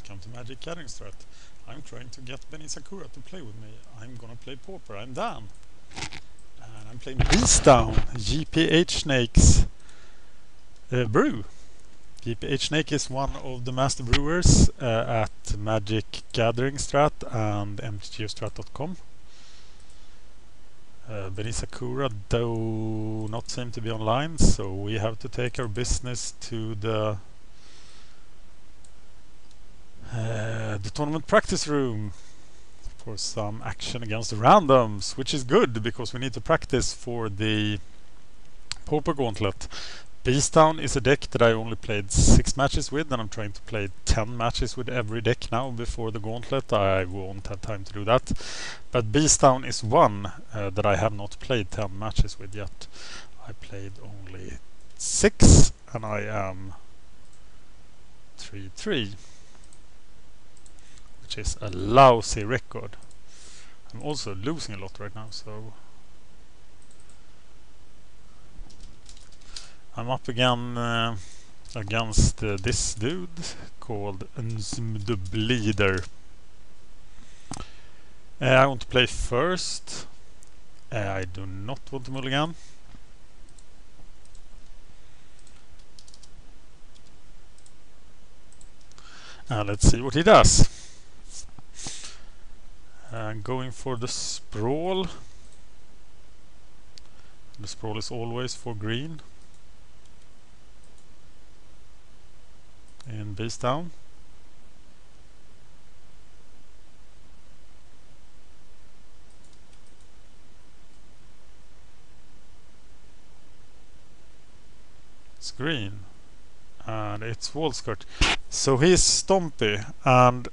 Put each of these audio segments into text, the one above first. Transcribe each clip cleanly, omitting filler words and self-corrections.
welcome to MagicGatheringStrat. I'm trying to get Benny Sakura to play with me. I'm gonna play Pauper. I'm Dan. And I'm playing BeastDown, jphsnake's brew. jphsnake is one of the master brewers at MagicGatheringStrat and mtgstrat.com. Benny Sakura do not seem to be online, so we have to take our business to the tournament practice room for some action against the randoms, which is good because we need to practice for the Pauper Gauntlet. BeastDown is a deck that I only played 6 matches with, and I'm trying to play 10 matches with every deck now before the Gauntlet. I won't have time to do that. But BeastDown is one that I have not played 10 matches with yet. I played only 6, and I am 3-3. Which is a lousy record. I'm also losing a lot right now, so I'm up again against this dude called the Bleeder. I want to play first. I do not want to mulligan. Let's see what he does. Going for the Sprawl. The Sprawl is always for green in BeastDown. It's green and it's wall skirt. So he's Stompy, and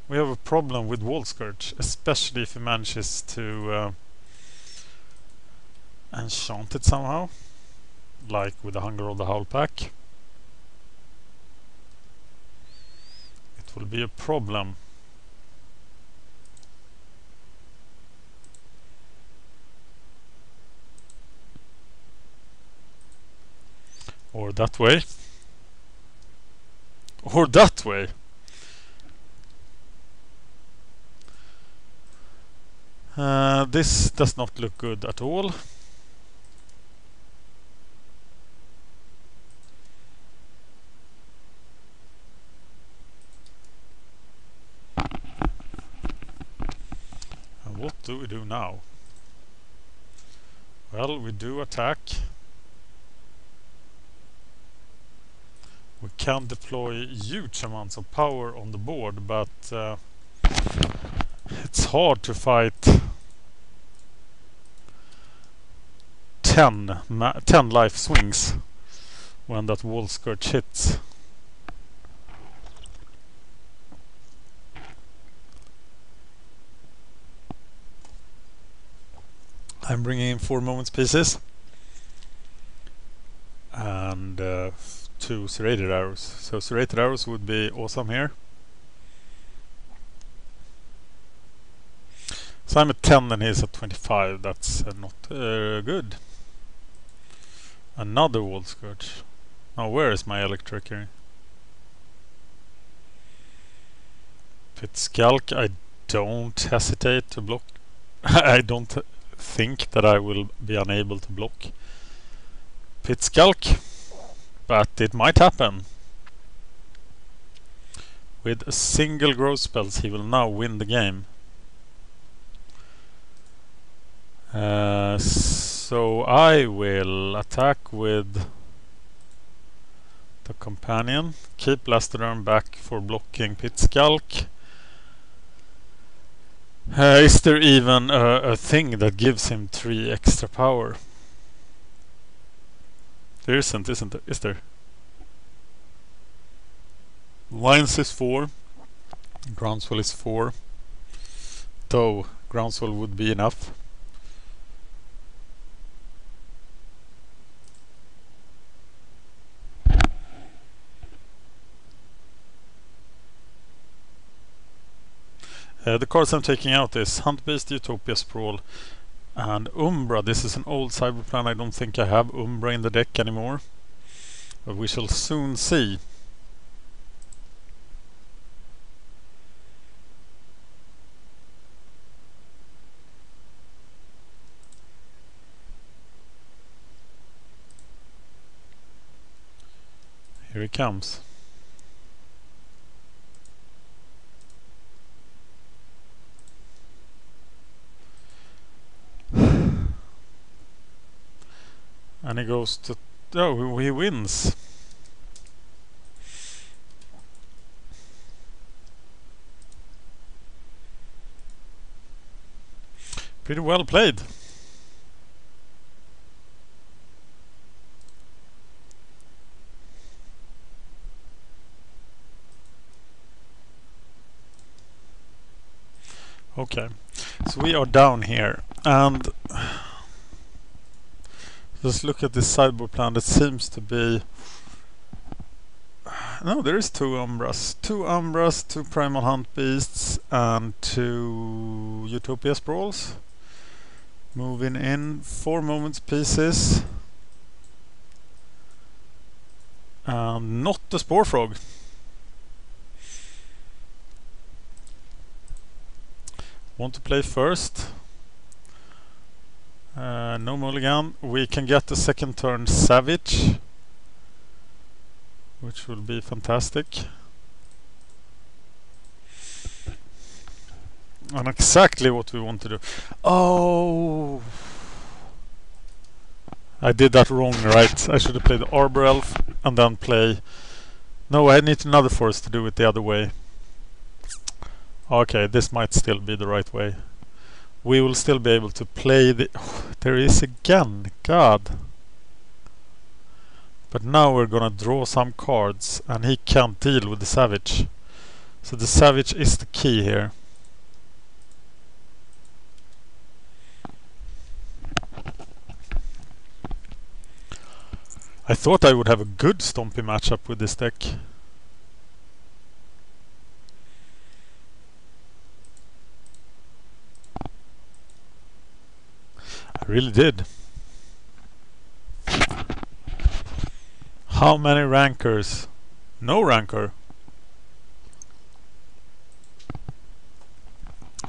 we have a problem with wall skirt, especially if he manages to enchant it somehow, like with the Hunger of the Howl pack. It will be a problem. Or that way. Or that way. This does not look good at all. And what do we do now? Well, we do attack. We can deploy huge amounts of power on the board, but it's hard to fight 10 life swings when that wall skirt hits. I'm bringing in 4 moments pieces and 2 serrated arrows. So serrated arrows would be awesome here. So I'm at 10 and he's at 25. That's not good. Another wall skirt. Now where is my electric here? Pit Skulk, I don't hesitate to block. I don't think that I will be unable to block Pit Skulk, but it might happen. With a single growth spells he will now win the game. So I will attack with the companion, keep Lastodon back for blocking Pit Skulk. Is there even a thing that gives him 3 extra power? There isn't there? Is there? Lines is 4, Groundswell is 4, though Groundswell would be enough. The cards I'm taking out is Huntbeast, Utopia Sprawl, and Umbra. This is an old sideboard plan. I don't think I have Umbra in the deck anymore, but we shall soon see. Here he comes. And he goes to... Oh, he wins. Pretty well played. Okay, so we are down here, and let's look at this sideboard plan. It seems to be... No, there is 2 Umbras. 2 Umbras, 2 Primal Huntbeasts, and 2 Utopia Sprawls. Moving in 4 moments pieces. And not the Spore Frog. Want to play first. No mulligan. We can get the second turn Savage, which will be fantastic. And exactly what we want to do. Oh! I did that wrong, right? I should have played the Arbor Elf and then play... No, I need another forest to do it the other way. Okay, this might still be the right way. We will still be able to play the... Oh, there is again, God. But now we're gonna draw some cards and he can't deal with the Savage. So the Savage is the key here. I thought I would have a good Stompy matchup with this deck. I really did. How many rankers? No ranker.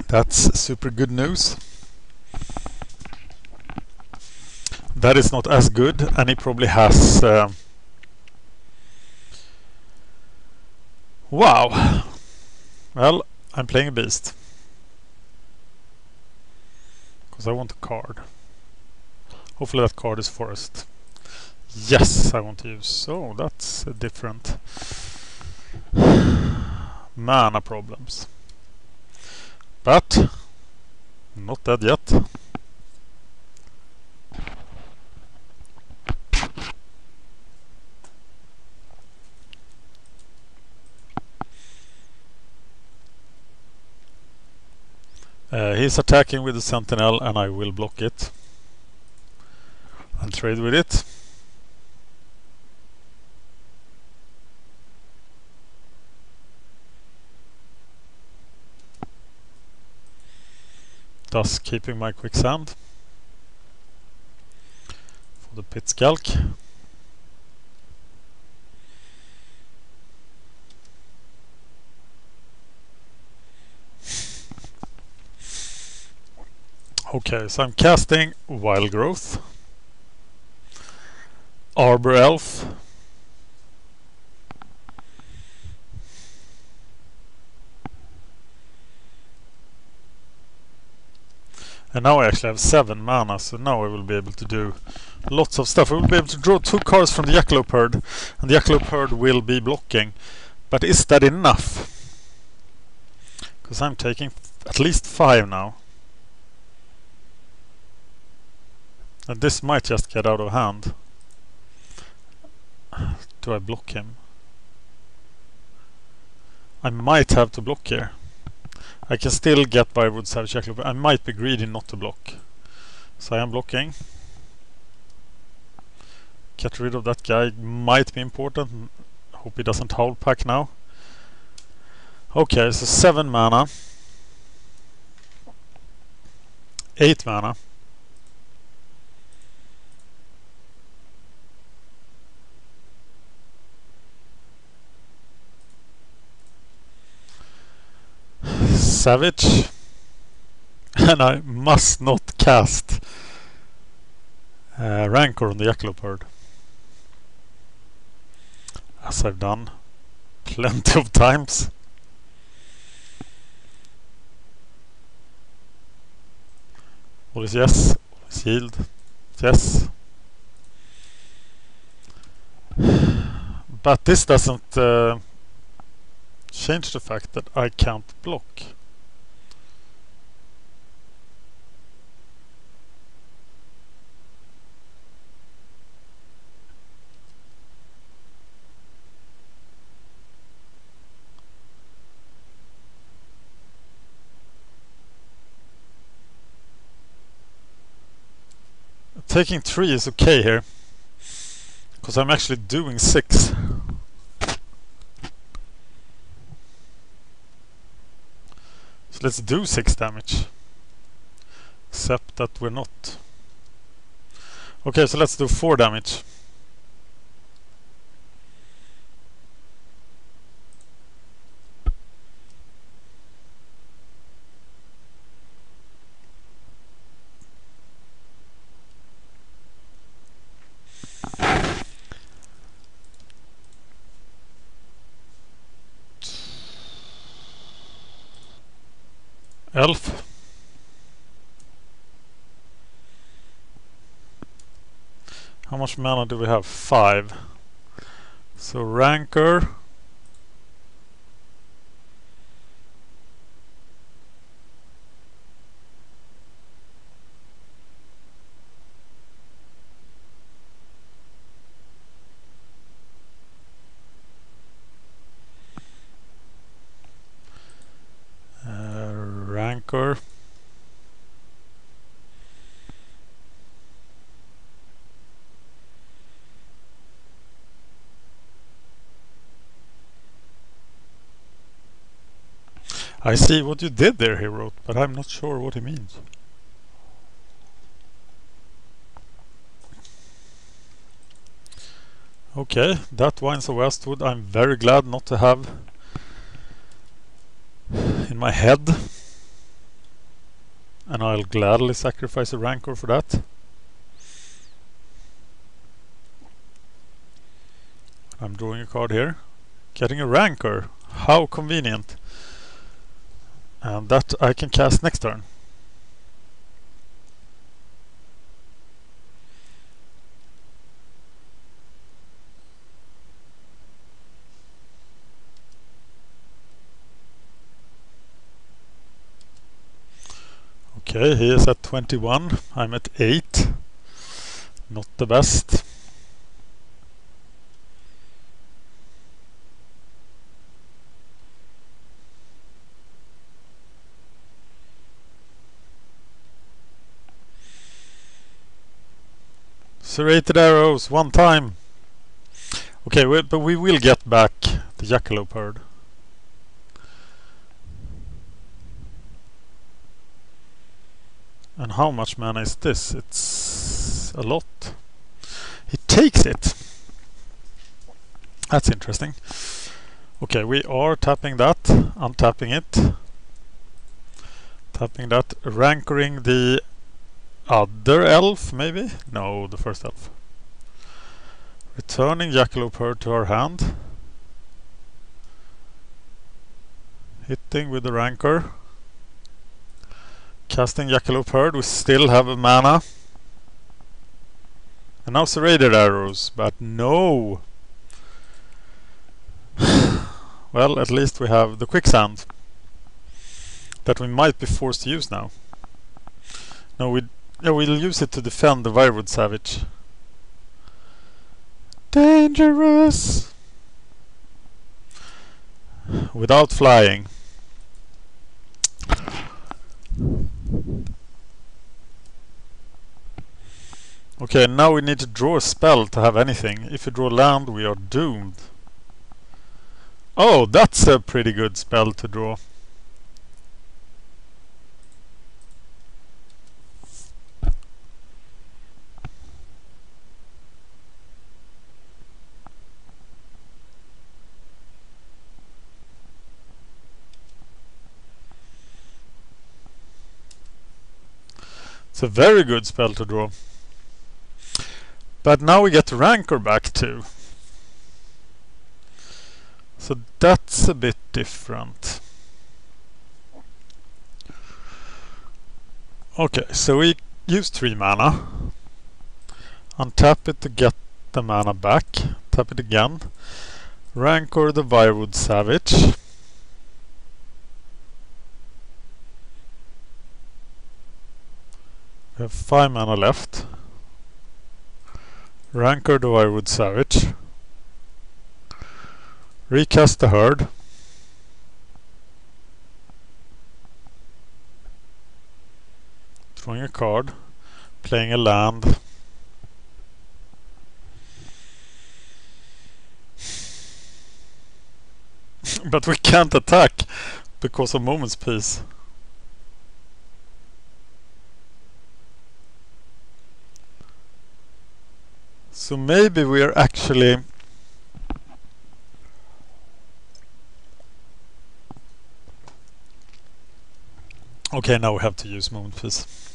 That's super good news. That is not as good, and he probably has... Wow! Well, I'm playing a beast. Because I want a card. Hopefully that card is forest. Yes, I want to use. So that's different. Mana problems. But not dead yet. He's attacking with the Sentinel and I will block it and trade with it. Thus keeping my quicksand for the pit scalk. Okay, so I'm casting Wild Growth, Arbor Elf, and now I actually have 7 mana, so now I will be able to do lots of stuff. I will be able to draw 2 cards from the Jackalope Herd, and the Jackalope Herd will be blocking. But is that enough? Because I'm taking at least 5 now. And this might just get out of hand. Do I block him? I might have to block here. I can still get by with Savage Jackalope, but I might be greedy not to block. So I am blocking. Get rid of that guy might be important. Hope he doesn't howl pack now. Okay, so 7 mana. 8 mana. Savage, and I must not cast Rancor on the Jackalope Herd. as I've done plenty of times. All is yes, all is yield, yes. But this doesn't change the fact that I can't block. Taking 3 is okay here, because I'm actually doing 6. So let's do 6 damage. Except that we're not. Okay, so let's do 4 damage. Elf. How much mana do we have? 5. So Rancor. Rancor. I see what you did there, he wrote, but I'm not sure what he means. Okay, that Winds of Westwood I'm very glad not to have in my head. And I'll gladly sacrifice a Rancor for that. I'm drawing a card here. Getting a Rancor. How convenient. And that I can cast next turn. Okay, he is at 21. I'm at 8. Not the best. Serrated arrows, 1 time. Okay, but we will get back the Jackalope herd. And how much mana is this? It's a lot. He takes it. That's interesting. Okay, we are tapping that, untapping it. Tapping that, rancoring the other elf, maybe? No, the first elf. Returning Jackalope herd to our hand. Hitting with the rancor. Casting Jackalope herd, we still have a mana. And now serrated arrows, but no! Well, at least we have the quicksand that we might be forced to use now. No, we'll use it to defend the Wirewood Savage. Dangerous! Without flying. Okay, now we need to draw a spell to have anything. If we draw land, we are doomed. Oh, that's a pretty good spell to draw. It's a very good spell to draw. But now we get the Rancor back too. So that's a bit different. Okay, so we use 3 mana. Untap it to get the mana back. Tap it again. Rancor the Wirewood Savage. We have 5 mana left. Rancor the Wirewood Savage. Recast the Herd. Drawing a card. Playing a land. But we can't attack because of Moment's Peace. So maybe we are actually okay, now we have to use Moment's Peace.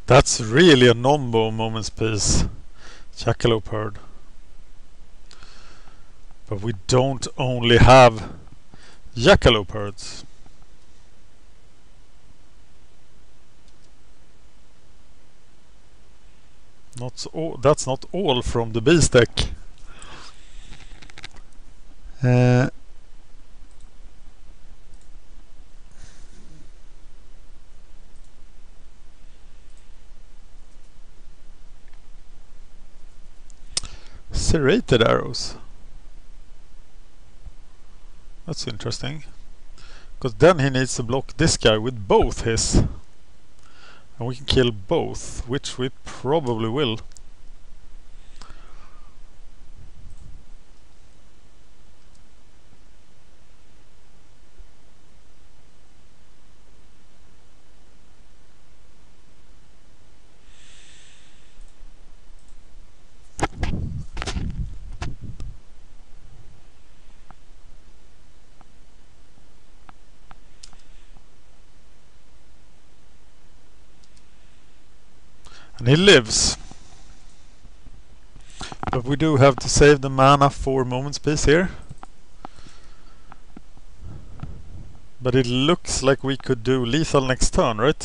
That's really a nombo Moment's Peace. Jackalope Herd. But we don't only have Jackalope Herds. That's not all from the Beast deck. Serrated arrows. That's interesting. Because then he needs to block this guy with both his. And we can kill both, which we probably will. And he lives. But we do have to save the mana for Moment's Peace here. But it looks like we could do lethal next turn, right?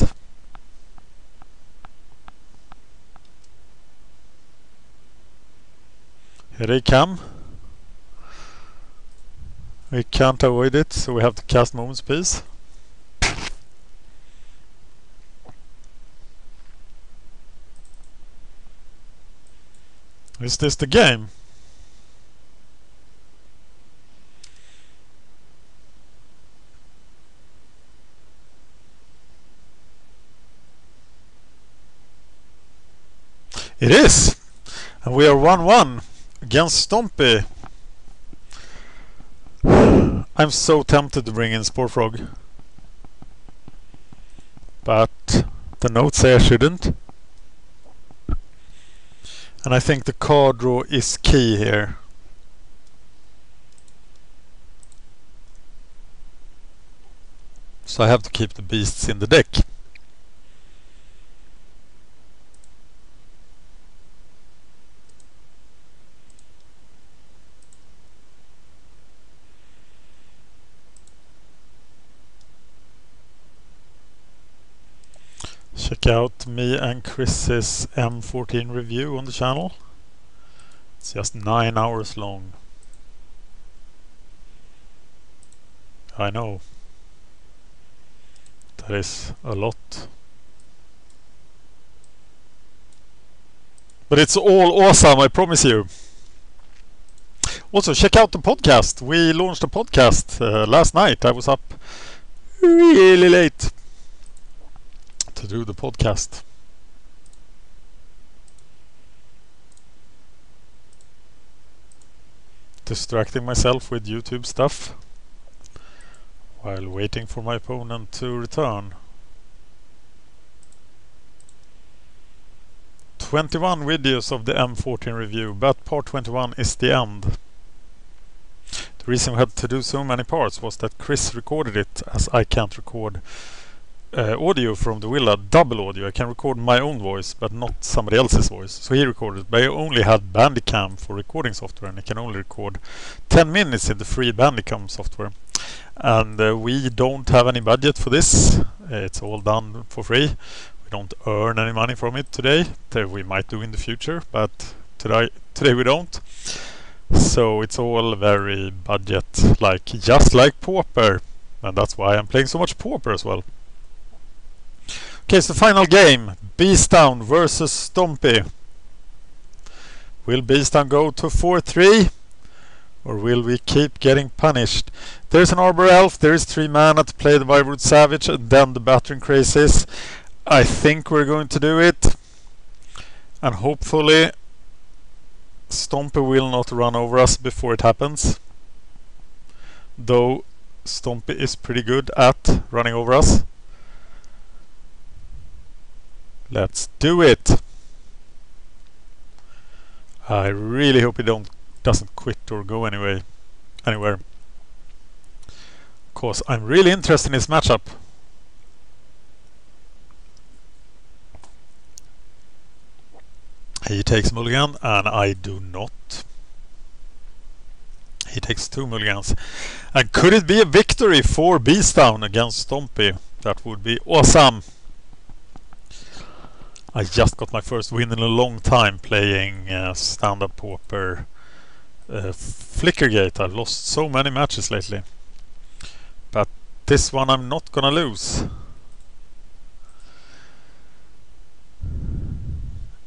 Here they come. We can't avoid it, so we have to cast Moment's Peace. Is this the game? It is! And we are 1-1 against Stompy. I'm so tempted to bring in Spore Frog. But the notes say I shouldn't. And I think the card draw is key here. So I have to keep the beasts in the deck. Check out me and Chris's M14 review on the channel. It's just 9 hours long. I know. That is a lot. But it's all awesome, I promise you. Also, check out the podcast. We launched a podcast last night. I was up really late to do the podcast. Distracting myself with YouTube stuff while waiting for my opponent to return. 21 videos of the M14 review, but part 21 is the end. The reason we had to do so many parts was that Chris recorded it, as I can't record audio from the Willa, double audio. I can record my own voice but not somebody else's voice, so he recorded it. But I only had Bandicam for recording software, and I can only record 10 minutes in the free Bandicam software, and we don't have any budget for this. It's all done for free. We don't earn any money from it today. We might do in the future, but today we don't. So it's all very budget, like just like Pauper, and that's why I'm playing so much Pauper as well. Okay, so final game, BeastDown versus Stompy. Will BeastDown go to 4-3, or will we keep getting punished? There's an Arbor Elf, there is 3 mana to play the Vibrant Savage, and then the Battering Crazes. I think we're going to do it, and hopefully Stompy will not run over us before it happens. Though Stompy is pretty good at running over us. Let's do it. I really hope he doesn't quit or go anywhere. Cause I'm really interested in his matchup. He takes mulligan and I do not. He takes 2 mulligans. And could it be a victory for BeastDown against Stompy? That would be awesome. I just got my first win in a long time playing stand-up Pauper Flickergate. I've lost so many matches lately. But this one I'm not gonna lose.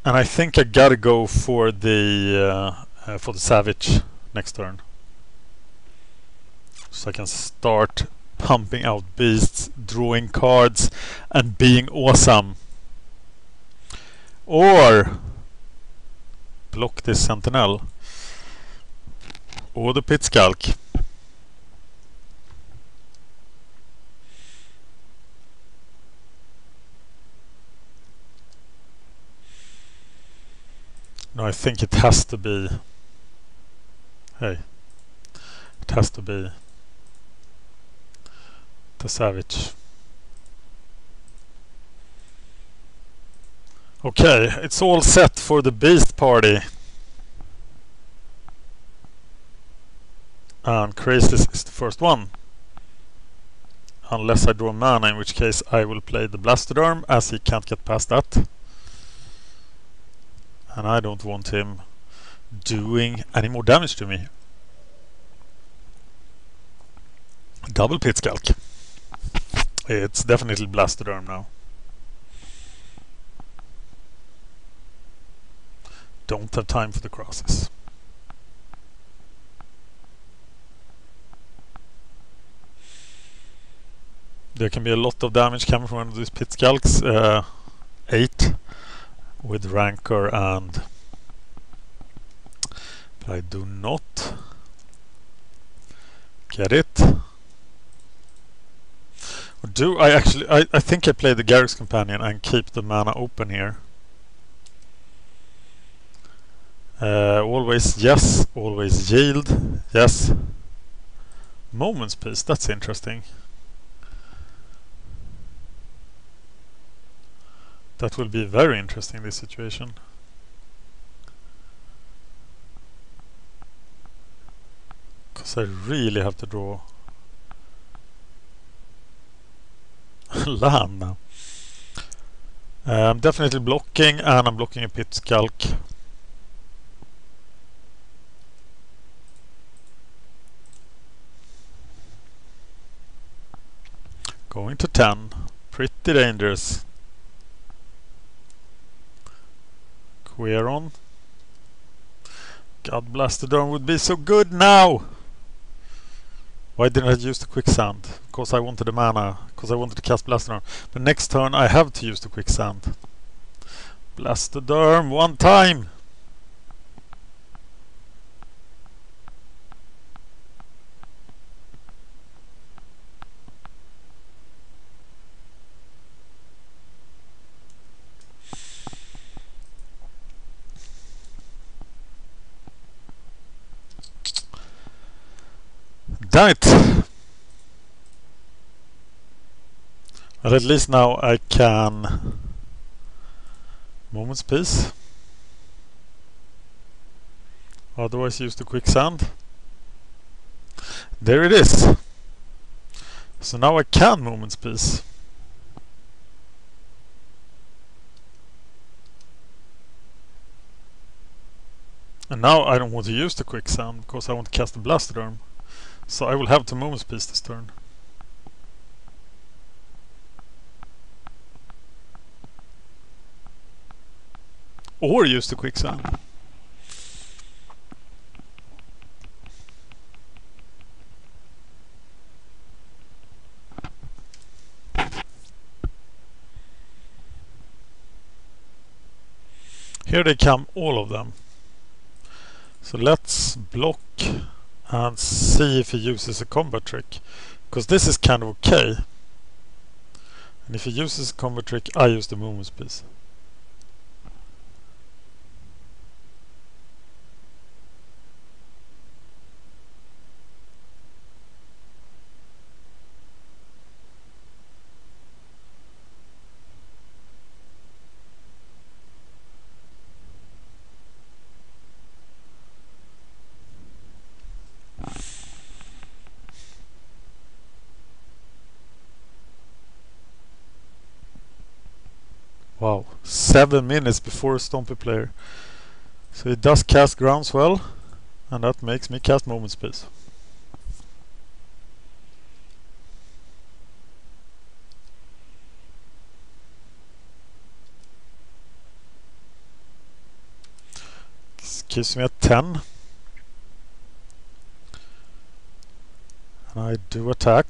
And I think I gotta go for the Savage next turn, so I can start pumping out beasts, drawing cards, and being awesome. Or block this Sentinel, or the Pit Skulk. No, I think it has to be... Hey. It has to be the Savage. Okay, it's all set for the Beast Party. And Crazes is the first one. Unless I draw mana, in which case I will play the Blastoderm, as he can't get past that. And I don't want him doing any more damage to me. Double Pit Skulk. It's definitely Blastoderm now. Don't have time for the crosses. There can be a lot of damage coming from one of these Pit Skulks. 8 with Rancor and... But I do not get it. Or do I actually... I think I play the Garruk's Companion and keep the mana open here. Always yes, always yield, yes. Moment's Peace, that's interesting. That will be very interesting, this situation. Because I really have to draw land now. I'm definitely blocking, and I'm blocking a Pit Skulk. Going to 10. Pretty dangerous. Queeron. God, Blastoderm would be so good now! Why didn't I use the quicksand? Because I wanted the mana, because I wanted to cast Blastoderm. But next turn I have to use the quicksand. Blastoderm one time! Damn it! But at least now I can Moment's Peace. Otherwise use the quicksand. There it is! So now I can Moment's Peace. And now I don't want to use the quicksand because I want to cast the Blastoderm. So I will have to Moment's Peace this turn. Or use the quicksand. Here they come, all of them. So let's block and see if he uses a combat trick. Because this is kind of okay. And if he uses a combat trick, I use the Moment's Peace. Wow, 7 minutes before a Stompy player. So he does cast Groundswell, and that makes me cast Moment's Peace. This gives me a 10. And I do attack.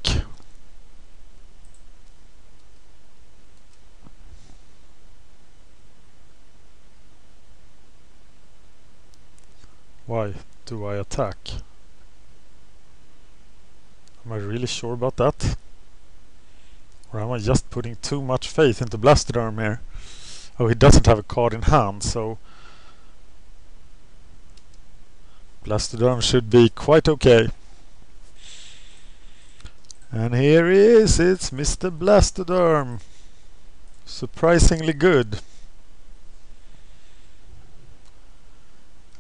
Why do I attack? Am I really sure about that? Or am I just putting too much faith into Blastoderm here? Oh, he doesn't have a card in hand, so Blastoderm should be quite okay. And here he is, it's Mr. Blastoderm. Surprisingly good.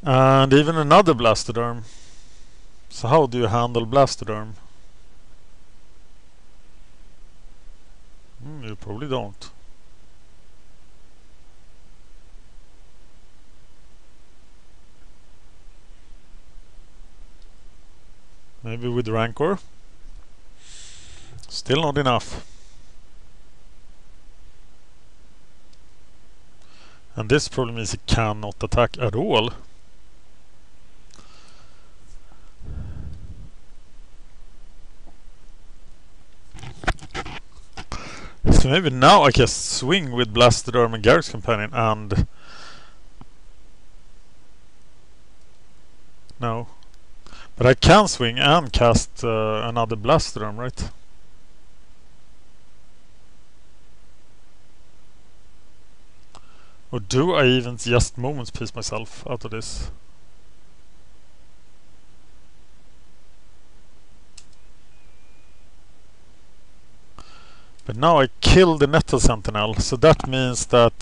And even another Blastoderm. So how do you handle Blastoderm? You probably don't. Maybe with Rancor. Still not enough. And this problem is he cannot attack at all. So maybe now I can swing with Blastoderm and Garrick's Companion and... No. But I can swing and cast another Blastoderm, right? Or do I even just Moment's Peace myself out of this? But now I kill the Nettle Sentinel, so that means that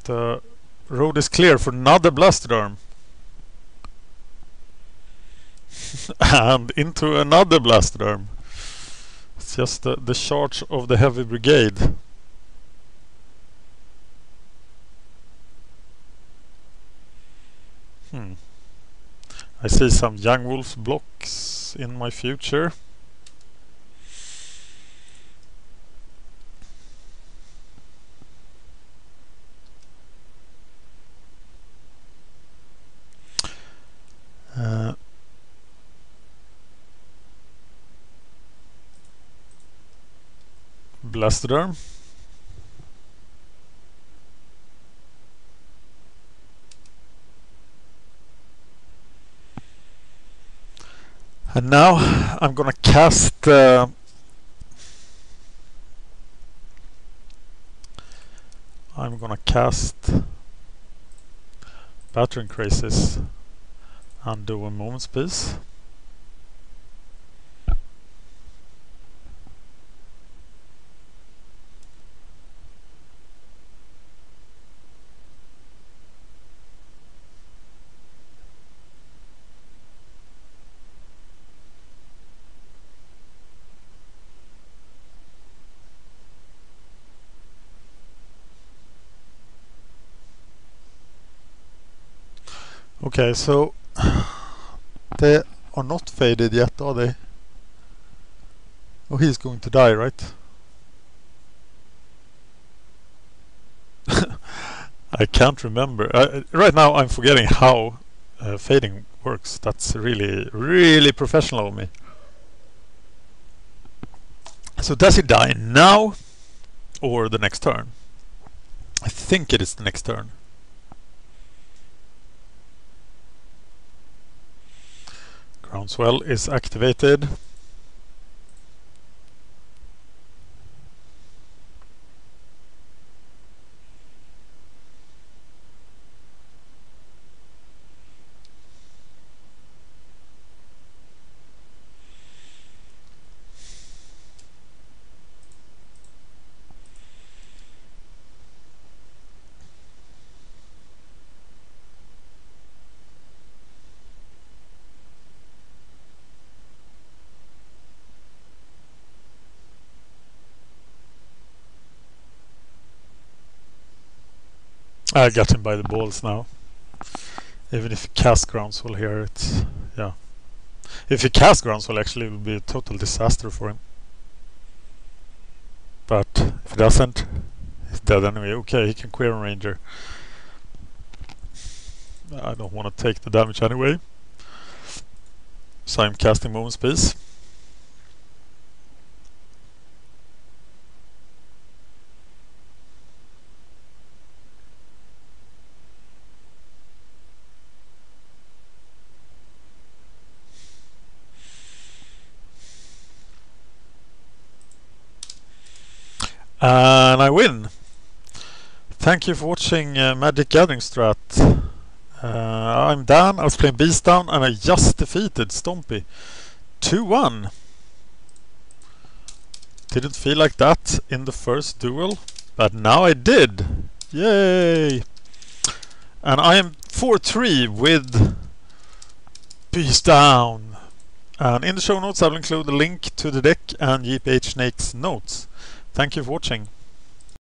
the road is clear for another Blastoderm. And into another Blastoderm. It's just the charge of the heavy brigade. I see some Young Wolf blocks in my future. Blastoderm. And now I'm gonna cast Battering Crazes and do a Moment's Peace. Okay, so they are not faded yet, are they? Oh, he's going to die, right? I can't remember. Right now I'm forgetting how fading works. That's really, really professional of me. So does he die now or the next turn? I think it is the next turn. Groundswell is activated. I got him by the balls now. Even if he cast Groundswell here, it's... yeah. If he cast Groundswell, actually, it would be a total disaster for him. But if he doesn't, he's dead anyway. Okay, he can Cweaver Ranger. I don't want to take the damage anyway. So I'm casting Moment's Peace. And I win. Thank you for watching MagicGatheringStrat. I'm Dan, I was playing BeastDown and I just defeated Stompy 2-1. Didn't feel like that in the first duel, but now I did. Yay! And I am 4-3 with BeastDown. And in the show notes I will include a link to the deck and jphsnake's notes. Thank you for watching.